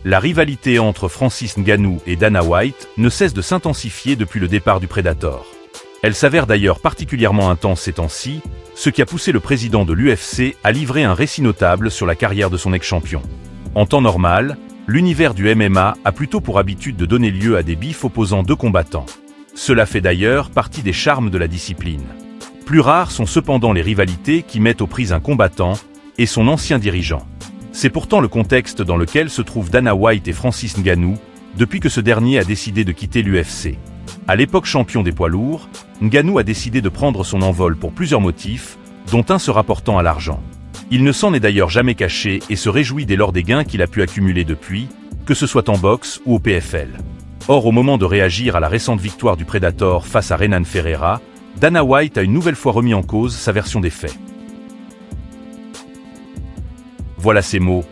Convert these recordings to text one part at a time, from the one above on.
La rivalité entre Francis Ngannou et Dana White ne cesse de s'intensifier depuis le départ du Predator. Elle s'avère d'ailleurs particulièrement intense ces temps-ci, ce qui a poussé le président de l'UFC à livrer un récit notable sur la carrière de son ex-champion. En temps normal, l'univers du MMA a plutôt pour habitude de donner lieu à des bifs opposant deux combattants. Cela fait d'ailleurs partie des charmes de la discipline. Plus rares sont cependant les rivalités qui mettent aux prises un combattant et son ancien dirigeant. C'est pourtant le contexte dans lequel se trouvent Dana White et Francis Ngannou, depuis que ce dernier a décidé de quitter l'UFC. À l'époque champion des poids lourds, Ngannou a décidé de prendre son envol pour plusieurs motifs, dont un se rapportant à l'argent. Il ne s'en est d'ailleurs jamais caché et se réjouit dès lors des gains qu'il a pu accumuler depuis, que ce soit en boxe ou au PFL. Or, au moment de réagir à la récente victoire du Predator face à Renan Ferreira, Dana White a une nouvelle fois remis en cause sa version des faits. Voilà ses mots.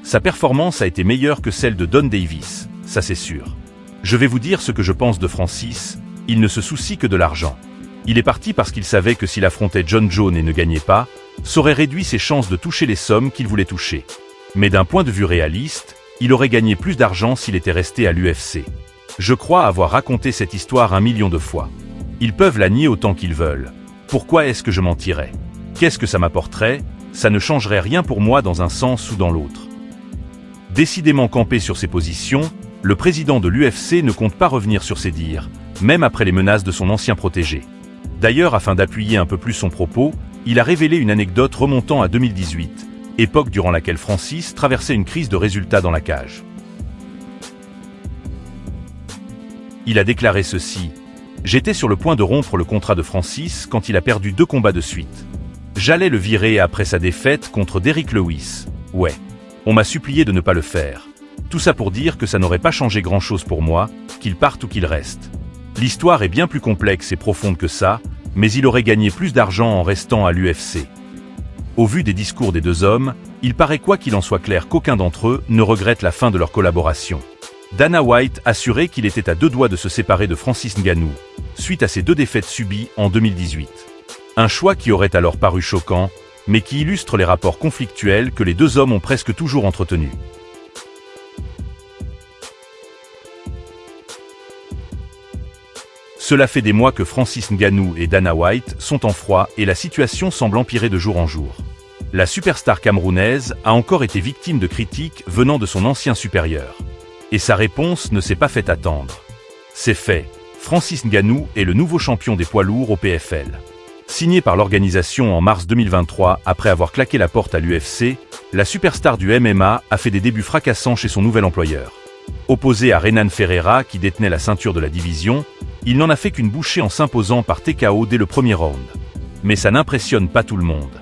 Sa performance a été meilleure que celle de Don Davis, ça c'est sûr. Je vais vous dire ce que je pense de Francis, il ne se soucie que de l'argent. Il est parti parce qu'il savait que s'il affrontait John Jones et ne gagnait pas, ça aurait réduit ses chances de toucher les sommes qu'il voulait toucher. Mais d'un point de vue réaliste, il aurait gagné plus d'argent s'il était resté à l'UFC. Je crois avoir raconté cette histoire 1 million de fois. Ils peuvent la nier autant qu'ils veulent. Pourquoi est-ce que je mentirais? Qu'est-ce que ça m'apporterait? Ça ne changerait rien pour moi dans un sens ou dans l'autre. Décidément campé sur ses positions, le président de l'UFC ne compte pas revenir sur ses dires, même après les menaces de son ancien protégé. D'ailleurs, afin d'appuyer un peu plus son propos, il a révélé une anecdote remontant à 2018, époque durant laquelle Francis traversait une crise de résultats dans la cage. Il a déclaré ceci: « J'étais sur le point de rompre le contrat de Francis quand il a perdu 2 combats de suite. J'allais le virer après sa défaite contre Derrick Lewis. Ouais. On m'a supplié de ne pas le faire. Tout ça pour dire que ça n'aurait pas changé grand-chose pour moi, qu'il parte ou qu'il reste. L'histoire est bien plus complexe et profonde que ça, mais il aurait gagné plus d'argent en restant à l'UFC. » Au vu des discours des deux hommes, il paraît quoi qu'il en soit clair qu'aucun d'entre eux ne regrette la fin de leur collaboration. Dana White assurait qu'il était à 2 doigts de se séparer de Francis Ngannou, suite à ses 2 défaites subies en 2018. Un choix qui aurait alors paru choquant, mais qui illustre les rapports conflictuels que les deux hommes ont presque toujours entretenus. Cela fait des mois que Francis Ngannou et Dana White sont en froid et la situation semble empirer de jour en jour. La superstar camerounaise a encore été victime de critiques venant de son ancien supérieur. Et sa réponse ne s'est pas fait attendre. C'est fait, Francis Ngannou est le nouveau champion des poids lourds au PFL. Signé par l'organisation en mars 2023 après avoir claqué la porte à l'UFC, la superstar du MMA a fait des débuts fracassants chez son nouvel employeur. Opposé à Renan Ferreira qui détenait la ceinture de la division, il n'en a fait qu'une bouchée en s'imposant par TKO dès le premier round. Mais ça n'impressionne pas tout le monde.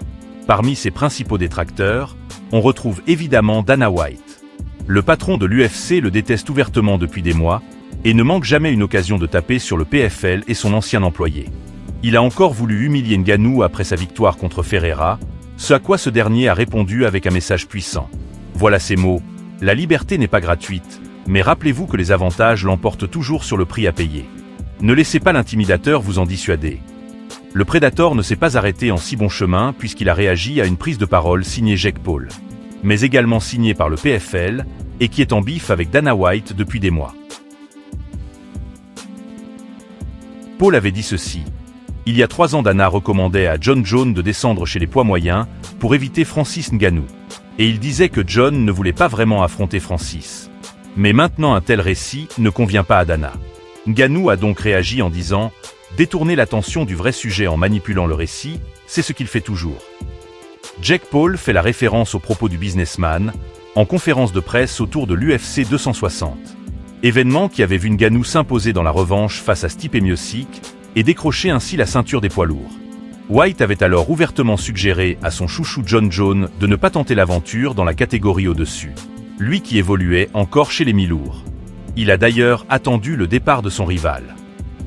Parmi ses principaux détracteurs, on retrouve évidemment Dana White. Le patron de l'UFC le déteste ouvertement depuis des mois et ne manque jamais une occasion de taper sur le PFL et son ancien employé. Il a encore voulu humilier Ngannou après sa victoire contre Ferreira, ce à quoi ce dernier a répondu avec un message puissant. Voilà ses mots: « La liberté n'est pas gratuite, mais rappelez-vous que les avantages l'emportent toujours sur le prix à payer. Ne laissez pas l'intimidateur vous en dissuader. » Le Predator ne s'est pas arrêté en si bon chemin puisqu'il a réagi à une prise de parole signée Jake Paul, mais également signée par le PFL et qui est en bif avec Dana White depuis des mois. Paul avait dit ceci: « Il y a 3 ans, Dana recommandait à John Jones de descendre chez les poids moyens pour éviter Francis Ngannou. Et il disait que John ne voulait pas vraiment affronter Francis. Mais maintenant un tel récit ne convient pas à Dana. » Ngannou a donc réagi en disant « Détourner l'attention du vrai sujet en manipulant le récit, c'est ce qu'il fait toujours. » Jake Paul fait la référence aux propos du businessman en conférence de presse autour de l'UFC 260. Événement qui avait vu Ngannou s'imposer dans la revanche face à Stipe Miocic et décrocher ainsi la ceinture des poids lourds. White avait alors ouvertement suggéré à son chouchou John Jones de ne pas tenter l'aventure dans la catégorie au-dessus, lui qui évoluait encore chez les mi-lourds. Il a d'ailleurs attendu le départ de son rival.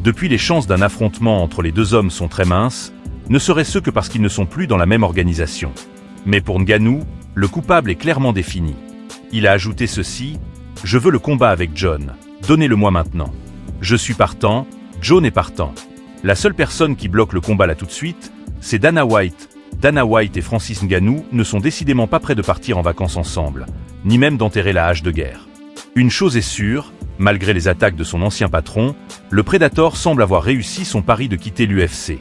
Depuis, les chances d'un affrontement entre les deux hommes sont très minces, ne serait-ce que parce qu'ils ne sont plus dans la même organisation. Mais pour Ngannou, le coupable est clairement défini. Il a ajouté ceci: « Je veux le combat avec John, donnez-le-moi maintenant. Je suis partant, John est partant. La seule personne qui bloque le combat là tout de suite, c'est Dana White. Dana White et Francis Ngannou ne sont décidément pas prêts de partir en vacances ensemble, ni même d'enterrer la hache de guerre. » Une chose est sûre, malgré les attaques de son ancien patron, le Predator semble avoir réussi son pari de quitter l'UFC.